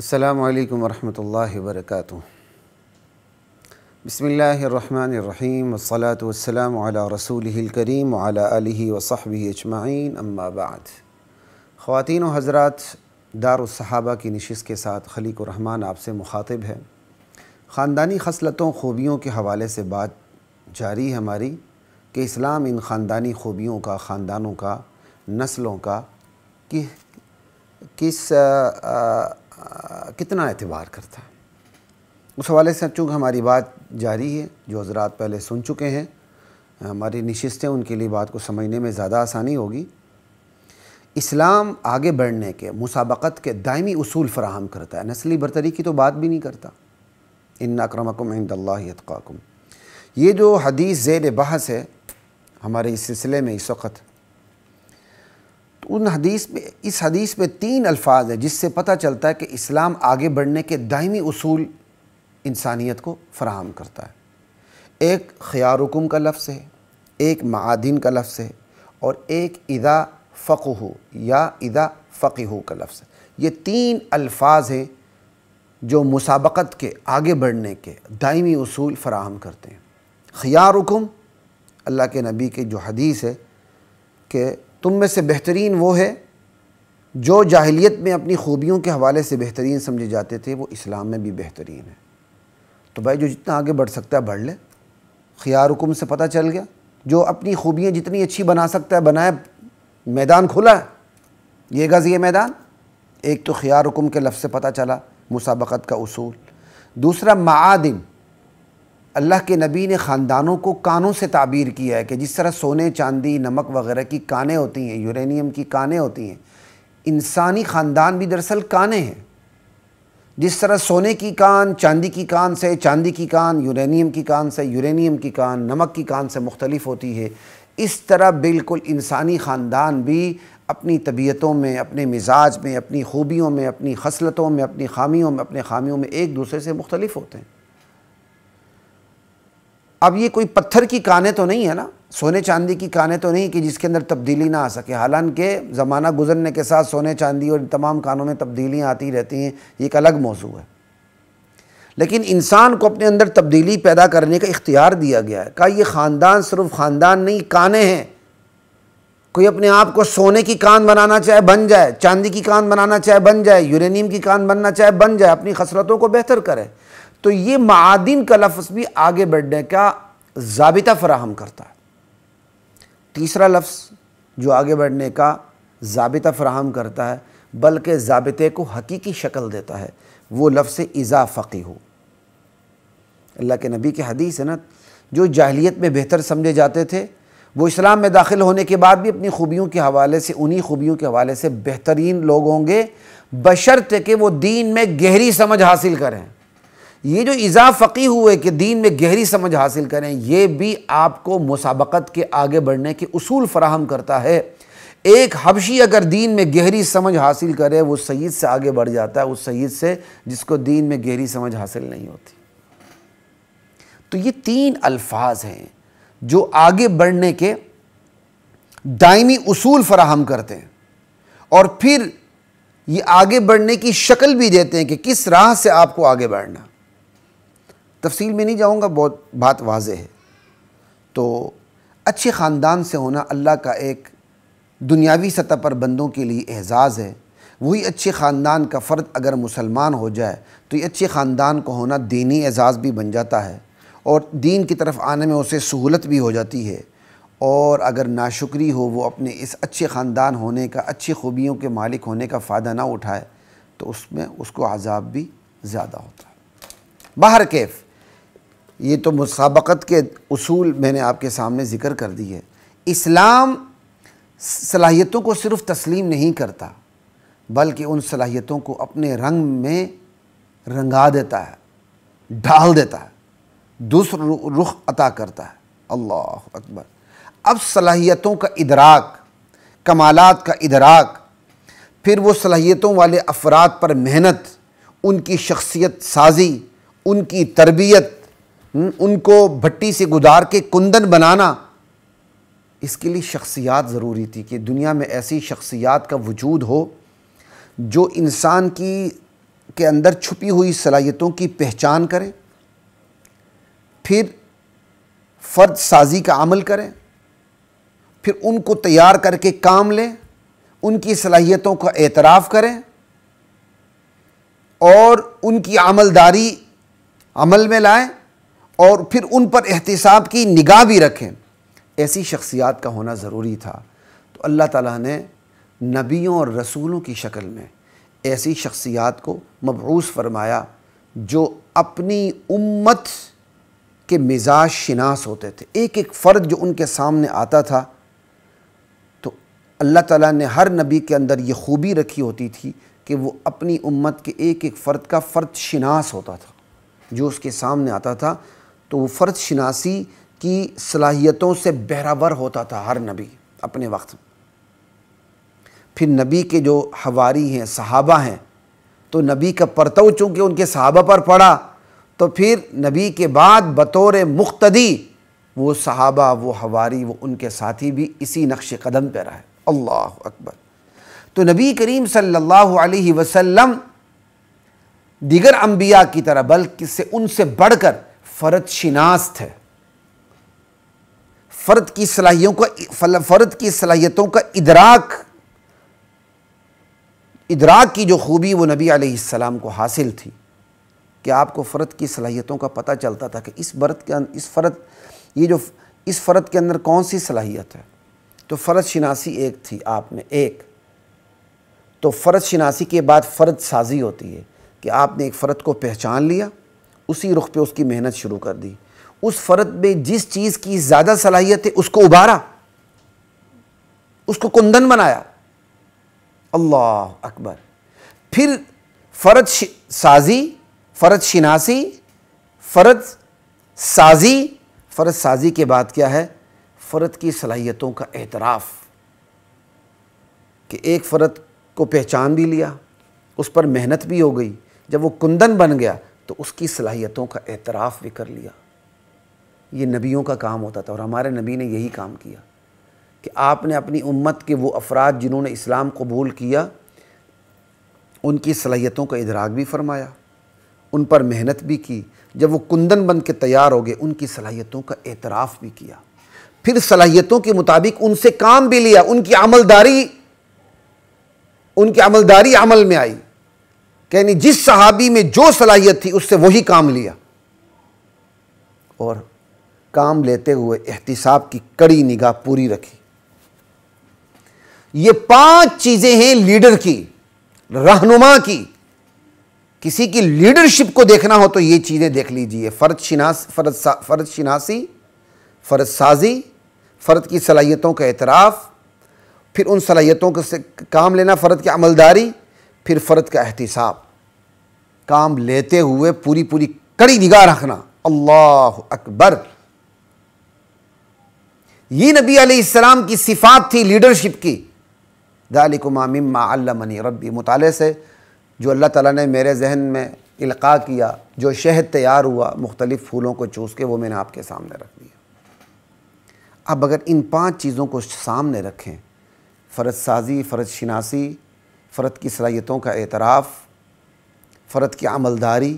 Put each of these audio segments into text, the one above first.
السلام علیکم ورحمۃ اللہ وبرکاتہ۔ بسم اللہ الرحمن الرحیم والصلاة والسلام علی رسولہ الکریم وعلی آلہ وصحبہ اجمعین، اما بعد۔ خواتین و حضرات، دار الصحابہ کی نشست کے ساتھ خلیق الرحمن آپ سے مخاطب ہے۔ خاندانی خصلتوں خوبیوں کے حوالے سے بات جاری ہے ہماری کہ اسلام ان خاندانی خوبیوں کا، خاندانوں کا، نسلوں کا کتنا اعتبار کرتا ہے۔ اس حوالے سے چونکہ ہماری بات جاری ہے، جو حضرات پہلے سن چکے ہیں ہماری نشستیں، ان کے لیے بات کو سمجھنے میں زیادہ آسانی ہوگی۔ اسلام آگے بڑھنے کے، مسابقت کے دائمی اصول فراہم کرتا ہے، نسلی برتری کی تو بات بھی نہیں کرتا۔ ان اکرمکم عند اللہ اتقاکم، یہ جو حدیث زیر بحث ہے ہمارے اس سلسلے میں اس وقت، تو اس حدیث میں 3 الفاظ ہیں جس سے پتہ چلتا ہے کہ اسلام آگے بڑھنے کے دائمی اصول انسانیت کو فراہم کرتا ہے۔ ایک خیارکم کا لفظ ہے، ایک معادن کا لفظ ہے، اور ایک اذا فقہو یا اذا فقہو کا لفظ ہے۔ یہ 3 الفاظ ہیں جو مسابقت کے، آگے بڑھنے کے دائمی اصول فراہم کرتے ہیں۔ خیارکم، اللہ کے نبی کی جو حدیث ہے کہ تم میں سے بہترین وہ ہے جو جاہلیت میں اپنی خوبیوں کے حوالے سے بہترین سمجھے جاتے تھے، وہ اسلام میں بھی بہترین ہے۔ تو بھائی جو جتنا آگے بڑھ سکتا ہے بڑھ لے۔ خیارکم سے پتہ چل گیا، جو اپنی خوبیاں جتنی اچھی بنا سکتا ہے بنائے، میدان کھلا ہے، یہ گز یہ میدان۔ ایک تو خیارکم کے لفظ سے پتہ چلا مسابقت کا اصول۔ دوسرا معادن، اللہ کے نبی نے خاندانوں کو کانوں سے تعبیر کیا ہے کہ جس طرح سونے، چاندی، نمک وغیرہ کی کانیں ہوتی ہیں، یورینیم کی کانیں ہوتی ہیں، انسانی خاندان بھی دراصل کانیں ہیں۔ جس طرح سونے کی کان چاندی کی کان سے، چاندی کی کان یورینیم کی کان سے، یورینیم کی کان نمک کی کان سے مختلف ہوتی ہے، اس طرح بالکل انسانی خاندان بھی اپنی طبیعتوں میں، اپنے مزاج میں، اپنی خوبیوں میں، اپنی خصلتوں میں، اپنی خامیوں میں ایک دوسرے سے مختلف ہوتے ہیں۔ اب یہ کوئی پتھر کی کانیں تو نہیں ہے نا، سونے چاندی کی کانیں تو نہیں کہ جس کے اندر تبدیلی نہ آ سکے، حالانکہ زمانہ گزرنے کے ساتھ سونے چاندی اور تمام کانوں میں تبدیلیاں آتی رہتی ہیں، یہ ایک الگ موضوع ہے۔ لیکن انسان کو اپنے اندر تبدیلی پیدا کرنے کا اختیار دیا گیا ہے۔ کہا یہ خاندان صرف خاندان نہیں، کانیں ہیں۔ کوئی اپنے آپ کو سونے کی کان بنانا چاہے بن جائے، چاندی کی کان بنانا چاہے بن جائے، یورینیم کی کان بننا چاہے بن جائے، اپنی خصلتوں کو بہتر کرے۔ تو یہ معادن کا لفظ بھی آگے بڑھنے کا ضابطہ فراہم کرتا ہے۔ تیسرا لفظ جو آگے بڑھنے کا ضابطہ فراہم کرتا ہے، بلکہ ضابطے کو حقیقی شکل دیتا ہے، وہ لفظ اذا فقہو۔ اللہ کے نبی کی حدیث ہے نا، جو جاہلیت میں بہتر سمجھے جاتے تھے وہ اسلام میں داخل ہونے کے بعد بھی اپنی خوبیوں کے حوالے سے، انہی خوبیوں کے حوالے سے بہترین لوگ ہوں گے، بشرط کہ وہ دین میں گہری سمجھ حاصل کریں۔ یہ جو اذا فقیہ ہوئے کہ دین میں گہری سمجھ حاصل کریں، یہ بھی آپ کو مسابقت کے آگے بڑھنے کے اصول فراہم کرتا ہے۔ ایک حبشی اگر دین میں گہری سمجھ حاصل کرے، وہ سید سے آگے بڑھ جاتا ہے، اس سید سے جس کو دین میں گہری سمجھ حاصل نہیں ہوتی۔ تو یہ 3 الفاظ ہیں جو آگے بڑھنے کے دائمی اصول فراہم کرتے ہیں، اور پھر یہ آگے بڑھنے کی شکل بھی دیتے ہیں کہ کس راہ سے آپ کو آگے بڑھنا۔ تفصیل میں نہیں جاؤں گا، بہت بات واضح ہے۔ تو اچھے خاندان سے ہونا اللہ کا ایک دنیاوی سطح پر بندوں کے لیے اعزاز ہے۔ وہی اچھے خاندان کا فرد اگر مسلمان ہو جائے تو یہ اچھے خاندان کو ہونا دینی اعزاز بھی بن جاتا ہے، اور دین کی طرف آنے میں اسے سہولت بھی ہو جاتی ہے۔ اور اگر ناشکری ہو، وہ اپنے اس اچھے خاندان ہونے کا، اچھی خوبیوں کے مالک ہونے کا فائدہ نہ اٹھائے، تو اس میں اس کو عذاب بھی زیادہ ہوتا ہے۔ باہر کیف، یہ تو مسابقت کے اصول میں نے آپ کے سامنے ذکر کر دی ہے۔ اسلام صلاحیتوں کو صرف تسلیم نہیں کرتا، بلکہ ان صلاحیتوں کو اپنے رنگ میں رنگا دیتا ہے، ڈھال دیتا ہے، دوسرا رخ عطا کرتا ہے۔ اللہ اکبر۔ اب صلاحیتوں کا ادراک، کمالات کا ادراک، پھر وہ صلاحیتوں والے افراد پر محنت، ان کی شخصیت سازی، ان کی تربیت، ان کو بھٹی سے گدار کے کندن بنانا، اس کے لیے شخصیات ضروری تھی کہ دنیا میں ایسی شخصیات کا وجود ہو جو انسان کی کے اندر چھپی ہوئی صلاحیتوں کی پہچان کریں، پھر فرد سازی کا عمل کریں، پھر ان کو تیار کر کے کام لیں، ان کی صلاحیتوں کا اعتراف کریں اور ان کی عملداری عمل میں لائیں اور پھر ان پر احتساب کی نگاہ بھی رکھیں۔ ایسی شخصیات کا ہونا ضروری تھا۔ تو اللہ تعالیٰ نے نبیوں اور رسولوں کی شکل میں ایسی شخصیات کو مبعوث فرمایا جو اپنی امت کے مزاج شناس ہوتے تھے۔ ایک ایک فرد جو ان کے سامنے آتا تھا تو اللہ تعالیٰ نے ہر نبی کے اندر یہ خوبی رکھی ہوتی تھی کہ وہ اپنی امت کے ایک ایک فرد کا فرد شناس ہوتا تھا۔ جو اس کے سامنے آتا تھا تو وہ فرد شناسی کی صلاحیتوں سے بہرہور ہوتا تھا ہر نبی اپنے وقت میں۔ پھر نبی کے جو حواری ہیں، صحابہ ہیں، تو نبی کا پرتو چونکہ ان کے صحابہ پر پڑا تو پھر نبی کے بعد بطور مقتدی وہ صحابہ، وہ حواری، وہ ان کے ساتھی بھی اسی نقش قدم پہ رہے۔ اللہ اکبر۔ تو نبی کریم صلی اللہ علیہ وسلم دیگر انبیاء کی طرح بلکہ ان سے بڑھ کر فرد شناس تھے۔ فرد کی صلاحیتوں کا ادراک کی جو خوبی وہ نبی علیہ السلام کو حاصل تھی کہ آپ کو فرد کی صلاحیتوں کا پتہ چلتا تھا کہ اس فرد کے اندر کون سی صلاحیت ہے۔ تو فرد شناسی ایک تھی آپ میں، ایک تو فرد شناسی کے بعد فرد سازی ہوتی ہے کہ آپ نے ایک فرد کو پہچان لیا، اسی رخ پہ اس کی محنت شروع کر دی، اس فرد میں جس چیز کی زیادہ صلاحیت ہے اس کو ابھارا، اس کو کندن بنایا۔ اللہ اکبر۔ پھر فرد سازی کے بعد کیا ہے؟ فرد کی صلاحیتوں کا اعتراف، کہ ایک فرد کو پہچان بھی لیا، اس پر محنت بھی ہو گئی، جب وہ کندن بن گیا تو اس کی صلاحیتوں کا اعتراف بھی کر لیا۔ یہ نبیوں کا کام ہوتا تھا اور ہمارے نبی نے یہی کام کیا کہ آپ نے اپنی امت کے وہ افراد جنہوں نے اسلام قبول کیا ان کی صلاحیتوں کا ادراک بھی فرمایا، ان پر محنت بھی کی، جب وہ کندن بن کے تیار ہو گئے ان کی صلاحیتوں کا اعتراف بھی کیا، پھر صلاحیتوں کے مطابق ان سے کام بھی لیا، ان کی عملداری عمل میں آئی، یعنی جس صحابی میں جو صلاحیت تھی اس سے وہی کام لیا اور کام لیتے ہوئے احتساب کی کڑی نگاہ پوری رکھی۔ یہ 5 چیزیں ہیں لیڈر کی، رہنما کی۔ کسی کی لیڈرشپ کو دیکھنا ہو تو یہ چیزیں دیکھ لیجئے: فرد شناسی، فرد سازی، فرد کی صلاحیتوں کا اعتراف، پھر ان صلاحیتوں سے کام لینا، فرد کی عملداری، پھر فرد کا احتساب، کام لیتے ہوئے پوری کڑی نگاہ رکھنا۔ اللہ اکبر۔ یہ نبی علیہ السلام کی صفات تھی لیڈرشپ کی۔ ذالکما مما علمنی ربی، مطالعے سے جو اللہ تعالیٰ نے میرے ذہن میں القاء کیا، جو شہد تیار ہوا مختلف پھولوں کو چوس کے، وہ میں نے آپ کے سامنے رکھ دیا۔ اب اگر ان 5 چیزوں کو سامنے رکھیں، فرد سازی، فرد شناسی، فرد کی صلاحیتوں کا اعتراف، فرد کی عملداری،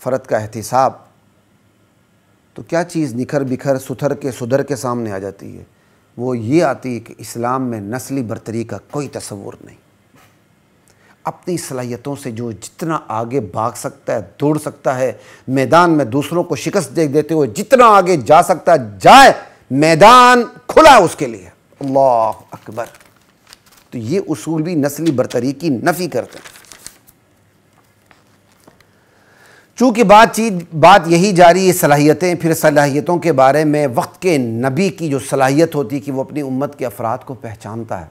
فرد کا احتساب، تو کیا چیز نکھر بکھر سدھر کے سامنے آ جاتی ہے؟ وہ یہ آتی ہے کہ اسلام میں نسلی برتری کا کوئی تصور نہیں۔ اپنی صلاحیتوں سے جو جتنا آگے بھاگ سکتا ہے، دوڑ سکتا ہے، میدان میں دوسروں کو شکست دیتے ہوئے جتنا آگے جا سکتا ہے جائے، میدان کھلا اس کے لیے۔ اللہ اکبر۔ تو یہ اصول بھی نسلی برتری کی نفی کرتے ہیں۔ چونکہ بات یہی جاری ہے صلاحیتیں، پھر صلاحیتوں کے بارے میں وقت کے نبی کی جو صلاحیت ہوتی کہ وہ اپنی امت کے افراد کو پہچانتا ہے،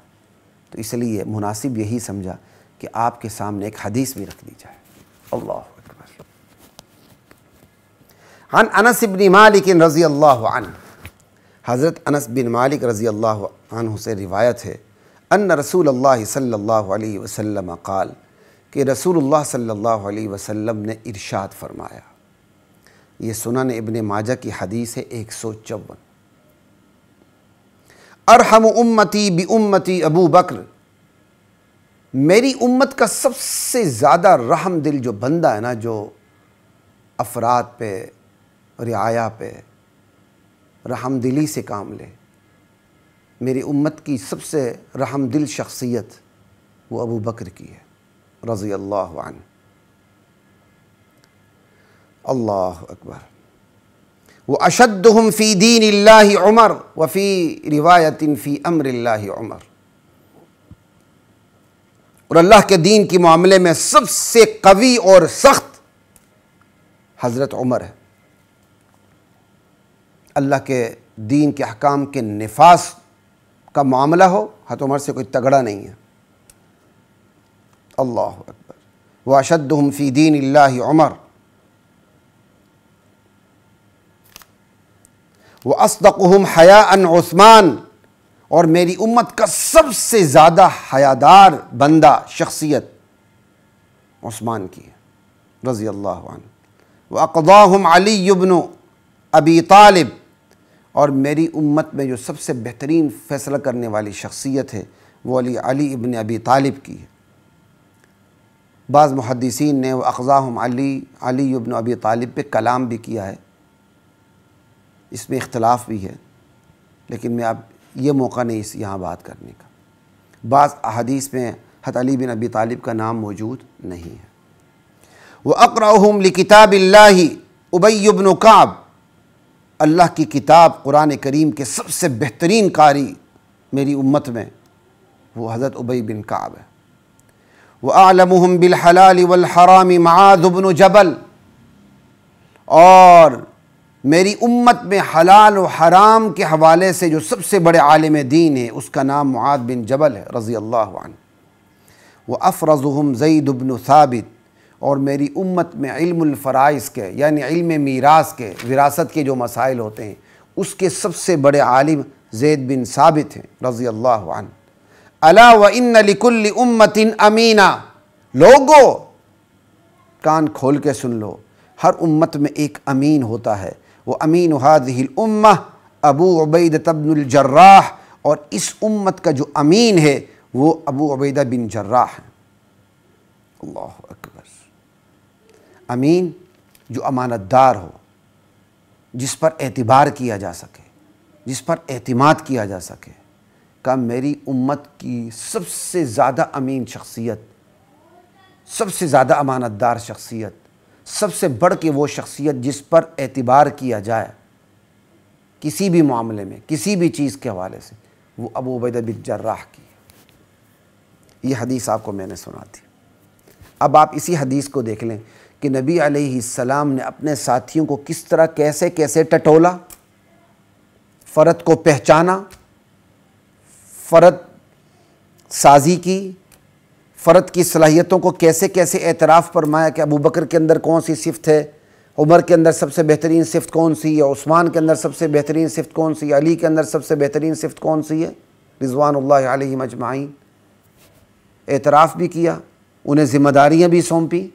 تو اس لیے مناسب یہی سمجھا کہ آپ کے سامنے ایک حدیث بھی رکھ دی جائے۔ اللہ اکبر۔ عن انس بن مالک رضی اللہ عنہ، حضرت انس بن مالک رضی اللہ عنہ سے روایت ہے، ان رسول اللہ صلی اللہ علیہ وسلم قال، کہ رسول اللہ صلی اللہ علیہ وسلم نے ارشاد فرمایا۔ یہ سنن ابن ماجہ کی حدیث ہے 154۔ ارحم امتی بامتی ابو بکر، میری امت کا سب سے زیادہ رحم دل جو بندہ ہے نا، جو افراد پہ، رعایا پہ رحم دلی سے کام لے، میری امت کی سب سے رحم دل شخصیت وہ ابو بکر کی ہے رضی اللہ عنہ۔ اللہ اکبر۔ وَأَشَدُّهُمْ فِي دِينِ اللَّهِ عمر وفی روایت فی امر اللہ عمر۔ اور اللہ کے دین کے معاملے میں سب سے قوی اور سخت حضرت عمر ہے۔ اللہ کے دین کے احکام کے نفاذ کا معاملہ ہو، حضرت عمر سے کوئی تگڑا نہیں ہے۔ اللہ اکبر۔ وَأَشَدُّهُمْ فِي دِينِ اللَّهِ عمر وَأَصْدَقُهُمْ حَيَاءً عثمان۔ اور میری امت کا سب سے زیادہ حیادار بندہ شخصیت عثمان کی ہے رضی اللہ عنہ۔ وَأَقْضَاهُمْ عَلِيُّ بْنُ أَبِي طالب۔ اور میری امت میں جو سب سے بہترین فیصلہ کرنے والی شخصیت ہے وہ علی ابن ابی طالب کی ہے۔ بعض محدثین نے وَأَقْضَاهُمْ علی ابن ابی طالب پہ کلام بھی کیا ہے، اس میں اختلاف بھی ہے، لیکن میں اب یہ موقع نہیں اس یہاں بات کرنے کا۔ بعض احادیث میں حضرت علی بن ابی طالب کا نام موجود نہیں ہے۔ وَأَقْرَأُهُمْ لِكِتَابِ اللَّهِ أُبَيُّ بْنُ كَعْبٍ۔ اللہ کی کتاب قرآن کریم کے سب سے بہترین قاری میری امت میں وہ حضرت ابی بن کعب ہے۔ وَأَعْلَمُهُمْ بِالْحَلَالِ وَالْحَرَامِ مُعَاذُ بْنُ جبل۔ اور میری امت میں حلال و حرام کے حوالے سے جو سب سے بڑے عالم دین ہے اس کا نام معاذ بن جبل ہے رضی اللہ عنہ۔ وَأَفْرَزُهُمْ زید بن ثابت۔ اور میری امت میں علم الفرائض کے یعنی علم میراث کے، وراثت کے جو مسائل ہوتے ہیں اس کے سب سے بڑے عالم زید بن ثابت ہیں رضی اللہ عنہ۔ الا وَإِنَّ لِكُلِّ أُمَّةٍ أَمِينًا۔ لوگو کان کھول کے سن لو، ہر امت میں ایک امین ہوتا ہے۔ وہ امین هذه الامة ابو عبیدہ بن الجراح۔ اور اس امت کا جو امین ہے وہ ابو عبیدہ بن جراح ہے۔ اللہ اکبر۔ امین جو امانت دار ہو، جس پر اعتبار کیا جا سکے، جس پر اعتماد کیا جا سکے۔ کہ میری امت کی سب سے زیادہ امین شخصیت، سب سے زیادہ امانت دار شخصیت، سب سے بڑھ کے وہ شخصیت جس پر اعتبار کیا جائے کسی بھی معاملے میں، کسی بھی چیز کے حوالے سے، وہ ابو عبیدہ بن جراح کی ہے۔ یہ حدیث آپ کو میں نے سنا تھی۔ اب آپ اسی حدیث کو دیکھ لیں کہ نبی علیہ السلام نے اپنے ساتھیوں کو کس طرح کیسے کیسے ٹٹولا، فرد کو پہچانا، فرد سازی کی، فرد کی صلاحیتوں کو کیسے کیسے اعتراف فرمایا کہ ابو بکر کے اندر کون سی صفت ہے، عمر کے اندر سب سے بہترین صفت کون سی ہے، عثمان کے اندر سب سے بہترین صفت کون سی ہے، علی کے اندر سب سے بہترین صفت کون سی ہے رضوان اللہ علیہم اجمعین۔ اعتراف بھی کیا، انہیں ذمہ داریاں بھی سونپی۔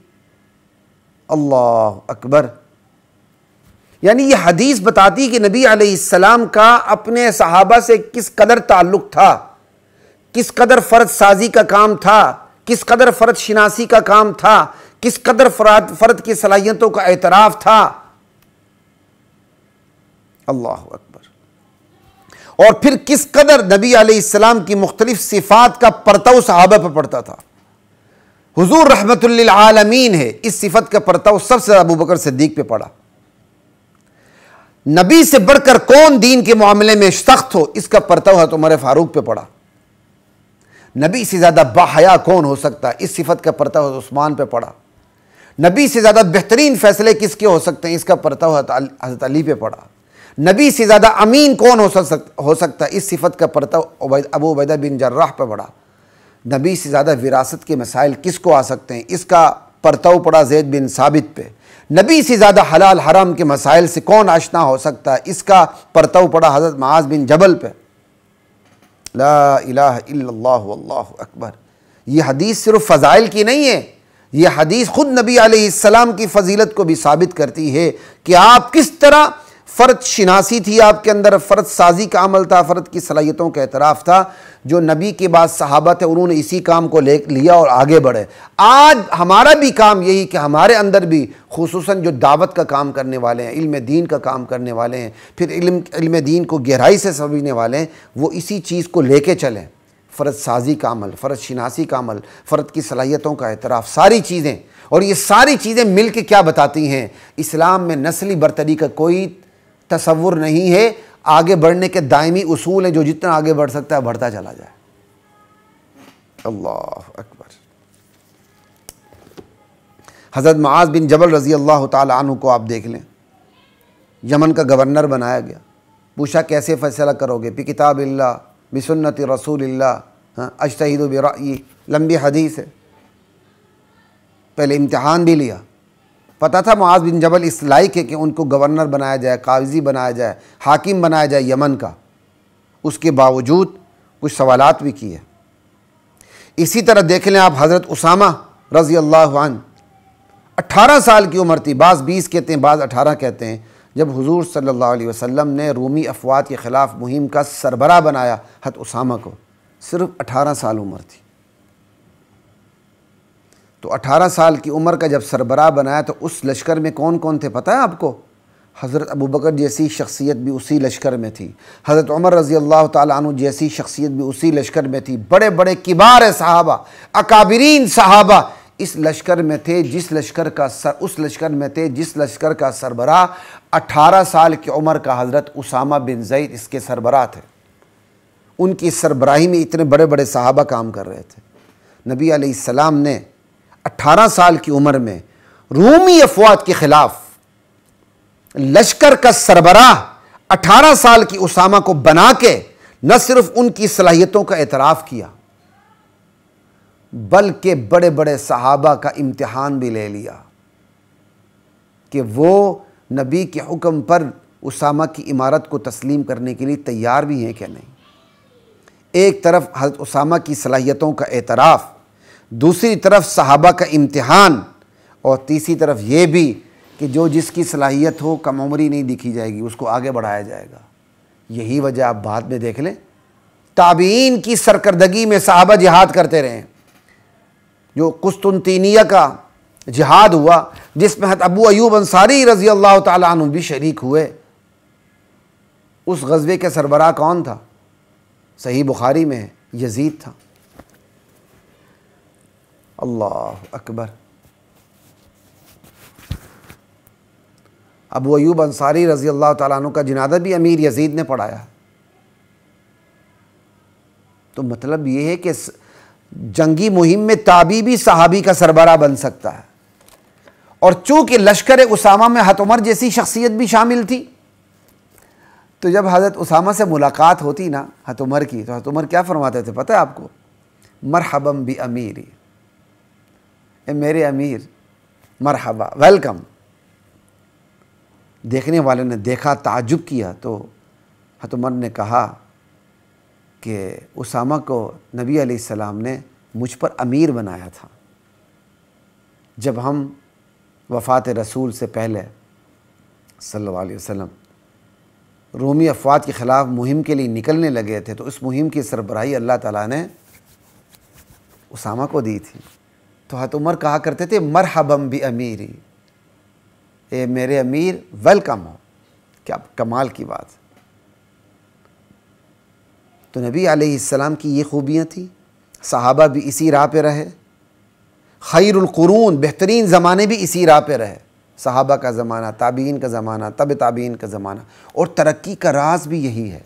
اللہ اکبر۔ یعنی یہ حدیث بتاتی کہ نبی علیہ السلام کا اپنے صحابہ سے کس قدر تعلق تھا، کس قدر فرد سازی کا کام تھا، کس قدر فرد شناسی کا کام تھا، کس قدر فرد کی صلاحیتوں کا اعتراف تھا۔ اللہ اکبر۔ اور پھر کس قدر نبی علیہ السلام کی مختلف صفات کا پرتو صحابہ پر پڑتا تھا۔ حضور رحمت للعالمین ہے، اس صفت کا پرتو سب سے ابو بکر صدیق پہ پڑا۔ نبی سے بڑھ کر کون دین کے معاملے میں سخت ہو، اس کا پرتو حضرت عمر فاروق پہ پڑا۔ نبی سے زیادہ باحیا کون ہو سکتا ہے، اس صفت کا پرتو حضرت عثمان پہ پڑا۔ نبی سے زیادہ بہترین فیصلے کس کے ہو سکتے ہیں، اس کا پرتو حضرت علی پہ پڑا۔ نبی سے زیادہ امین کون ہو سکتا ہے، اس صفت کا پرتو ابو عبیدہ بن جراح پہ پڑا۔ نبی سے زیادہ وراثت کے مسائل کس کو آ سکتے ہیں، اس کا پرتو پڑا زید بن ثابت پہ۔ نبی سے زیادہ حلال حرام کے مسائل سے کون آشنا ہو سکتا ہے، اس کا پرتو پڑا حضرت معاذ بن جبل پہ۔ لا الہ الا اللہ واللہ اکبر۔ یہ حدیث صرف فضائل کی نہیں ہے، یہ حدیث خود نبی علیہ السلام کی فضیلت کو بھی ثابت کرتی ہے کہ آپ کس طرح فرد شناسی تھی آپ کے اندر، فرد سازی کا عمل تھا، فرد کی صلاحیتوں کا اعتراف تھا. جو نبی کے بعد صحابہ تھے انہوں نے اسی کام کو لیا اور آگے بڑھے. آج ہمارا بھی کام یہی کہ ہمارے اندر بھی خصوصاً جو دعوت کا کام کرنے والے ہیں، علم دین کا کام کرنے والے ہیں، پھر علم دین کو گہرائی سے سمجھنے والے ہیں، وہ اسی چیز کو لے کے چلیں. فرد سازی کا عمل، فرد شناسی کا عمل، فرد کی صلاحیتوں کا اعتراف، ساری چیزیں. اور یہ ساری چیزیں مل کے کیا بتاتی ہیں؟ اسلام میں نسلی برتری کا کوئی تصور نہیں ہے. آگے بڑھنے کے دائمی اصول ہیں، جو جتنا آگے بڑھ سکتا ہے بڑھتا چلا جائے. اللہ اکبر. حضرت معاذ بن جبل رضی اللہ تعالی عنہ کو آپ دیکھ لیں، یمن کا گورنر بنایا گیا. پوچھا کیسے فیصلہ کرو گے؟ بکتاب اللہ بسنت رسول اللہ اجتہد برأیی، لمبی حدیث ہے. پہلے امتحان بھی لیا. پتہ تھا معاذ بن جبل اس لائق ہے کہ ان کو گورنر بنایا جائے، قاضی بنایا جائے، حاکم بنایا جائے یمن کا. اس کے باوجود کچھ سوالات بھی کیے. اسی طرح دیکھ لیں آپ حضرت اسامہ رضی اللہ عنہ، 18 سال کی عمر تھی، بعض 20 کہتے ہیں، بعض 18 کہتے ہیں، جب حضور صلی اللہ علیہ وسلم نے رومی افواج کے خلاف مہم کا سربراہ بنایا حضرت اسامہ کو. صرف 18 سال عمر تھی. تو 18 سال کی عمر کا جب سربراہ بنایا تو اس لشکر میں کون کون تھے پتہ ہے آپ کو؟ حضرت ابوبکر جیسی شخصیت بھی اسی لشکر میں تھی، حضرت عمر رضی اللہ تعالیٰ عنہ جیسی شخصیت بھی اسی لشکر میں تھی. بڑے بڑے کبار صحابہ، اکابرین صحابہ اس لشکر میں تھے، جس لشکر کا سربراہ 18 سال کی عمر کا حضرت اسامہ بن زید اس کے سربراہ تھے. ان کی سربراہی میں اتنے بڑے بڑے صحابہ کام کر رہے تھے. نبی علیہ السلام نے 18 سال کی عمر میں رومی افواج کے خلاف لشکر کا سربراہ 18 سال کی اسامہ کو بنا کے نہ صرف ان کی صلاحیتوں کا اعتراف کیا بلکہ بڑے بڑے صحابہ کا امتحان بھی لے لیا کہ وہ نبی کے حکم پر اسامہ کی امارت کو تسلیم کرنے کے لیے تیار بھی ہیں کہ نہیں. ایک طرف حضرت اسامہ کی صلاحیتوں کا اعتراف، دوسری طرف صحابہ کا امتحان، اور تیسری طرف یہ بھی کہ جو جس کی صلاحیت ہو کم عمری نہیں دکھی جائے گی، اس کو آگے بڑھایا جائے گا. یہی وجہ آپ بعد میں دیکھ لیں، تابعین کی سرکردگی میں صحابہ جہاد کرتے رہے. جو قسطنطینیہ کا جہاد ہوا جس میں حضرت ابو ایوب انصاری رضی اللہ تعالیٰ عنہ بھی شریک ہوئے، اس غزوے کے سربراہ کون تھا؟ صحیح بخاری میں ہے، یزید تھا. اللہ اکبر. ابو ایوب انصاری رضی اللہ تعالیٰ عنہ کا جنازہ بھی امیر یزید نے پڑھایا. تو مطلب یہ ہے کہ جنگی مہم میں تابعی بھی صحابی کا سربراہ بن سکتا ہے. اور چونکہ لشکر اسامہ میں حضرت عمر جیسی شخصیت بھی شامل تھی، تو جب حضرت اسامہ سے ملاقات ہوتی نا حضرت عمر کی، تو حضرت عمر کیا فرماتے تھے پتہ ہے آپ کو؟ مرحبا بامیری، اے میرے امیر، مرحبا، ویلکم. دیکھنے والے نے دیکھا، تعجب کیا، تو حضرت عمر نے کہا کہ اسامہ کو نبی علیہ السلام نے مجھ پر امیر بنایا تھا. جب ہم وفات رسول سے پہلے صلی اللہ علیہ وسلم رومی افواج کے خلاف مہم کے لیے نکلنے لگے تھے، تو اس مہم کی سربراہی اللہ تعالیٰ نے اسامہ کو دی تھی. تو حضرت عمر کہا کرتے تھے مرحبا بامیری، اے میرے امیر، ویلکم ہو. کیا کمال کی بات. تو نبی علیہ السلام کی یہ خوبیاں تھیں. صحابہ بھی اسی راہ پہ رہے. خیر القرون، بہترین زمانے بھی اسی راہ پہ رہے. صحابہ کا زمانہ، تابعین کا زمانہ، تبع تابعین کا زمانہ. اور ترقی کا راز بھی یہی ہے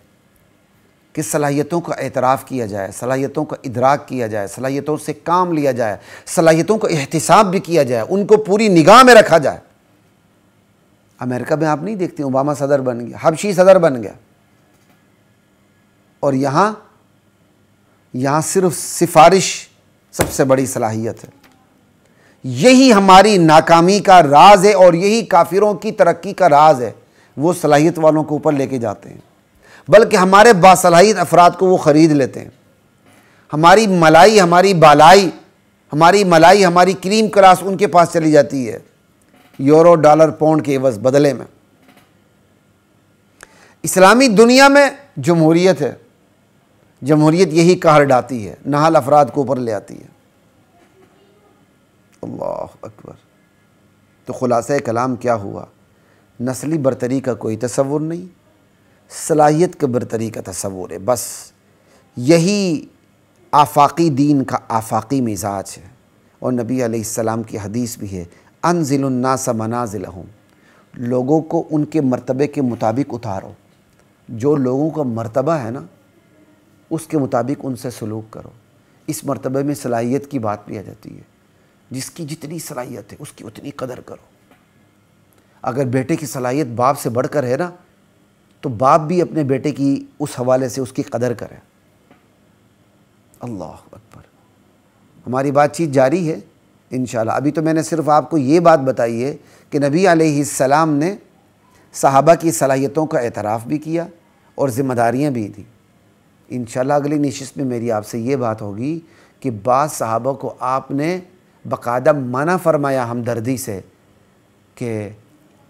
کہ صلاحیتوں کا اعتراف کیا جائے، صلاحیتوں کا ادراک کیا جائے، صلاحیتوں سے کام لیا جائے، صلاحیتوں کا احتساب بھی کیا جائے، ان کو پوری نگاہ میں رکھا جائے. امریکہ میں آپ نہیں دیکھتے اوباما صدر بن گیا، حبشی صدر بن گیا، اور یہاں صرف سفارش سب سے بڑی صلاحیت ہے. یہی ہماری ناکامی کا راز ہے اور یہی کافروں کی ترقی کا راز ہے. وہ صلاحیت والوں کو اوپر لے کے جاتے ہیں، بلکہ ہمارے باصلاحیت افراد کو وہ خرید لیتے ہیں. ہماری ملائی، ہماری کریم کلاس ان کے پاس چلی جاتی ہے، یورو، ڈالر، پاؤنڈ کے عوض بدلے میں. اسلامی دنیا میں جمہوریت ہے، جمہوریت یہی قہر ڈاتی ہے، نہال افراد کو اوپر لے آتی ہے۔ اللہ اکبر۔ تو خلاصہ کلام کیا ہوا؟ نسلی برتری کا کوئی تصور نہیں، صلاحیت کے برتری کا تصور ہے، بس یہی آفاقی دین کا آفاقی مزاج ہے۔ اور نبی علیہ السلام کی حدیث بھی ہے، انزل الناس منازلہم، لوگوں کو ان کے مرتبے کے مطابق اتارو، جو لوگوں کا مرتبہ ہے نا اس کے مطابق ان سے سلوک کرو۔ اس مرتبے میں صلاحیت کی بات بھی آ جاتی ہے، جس کی جتنی صلاحیت ہے اس کی اتنی قدر کرو۔ اگر بیٹے کی صلاحیت باپ سے بڑھ کر ہے نا تو باپ بھی اپنے بیٹے کی اس حوالے سے اس کی قدر کرے۔ اللہ اکبر۔ ہماری بات چیت جاری ہے انشاءاللہ۔ ابھی تو میں نے صرف آپ کو یہ بات بتائی ہے کہ نبی علیہ السلام نے صحابہ کی صلاحیتوں کا اعتراف بھی کیا اور ذمہ داریاں بھی دیں۔ انشاءاللہ اگلی نشست میں میری آپ سے یہ بات ہوگی کہ بعض صحابہ کو آپ نے باقاعدہ منع فرمایا ہمدردی سے کہ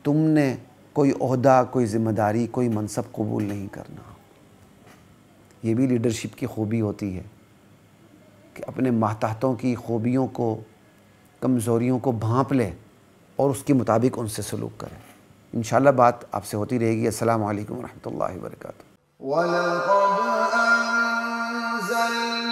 تم نے کوئی عہدہ، کوئی ذمہ داری، کوئی منصب قبول نہیں کرنا۔ یہ بھی لیڈرشپ کی خوبی ہوتی ہے کہ اپنے ماتحتوں کی خوبیوں کو، کمزوریوں کو بھانپ لے اور اس کے مطابق ان سے سلوک کرے۔ انشاءاللہ بات آپ سے ہوتی رہے گی۔ السلام علیکم ورحمۃ اللہ وبرکاتہ۔ وَلَقَدْ أَنزَلْنَا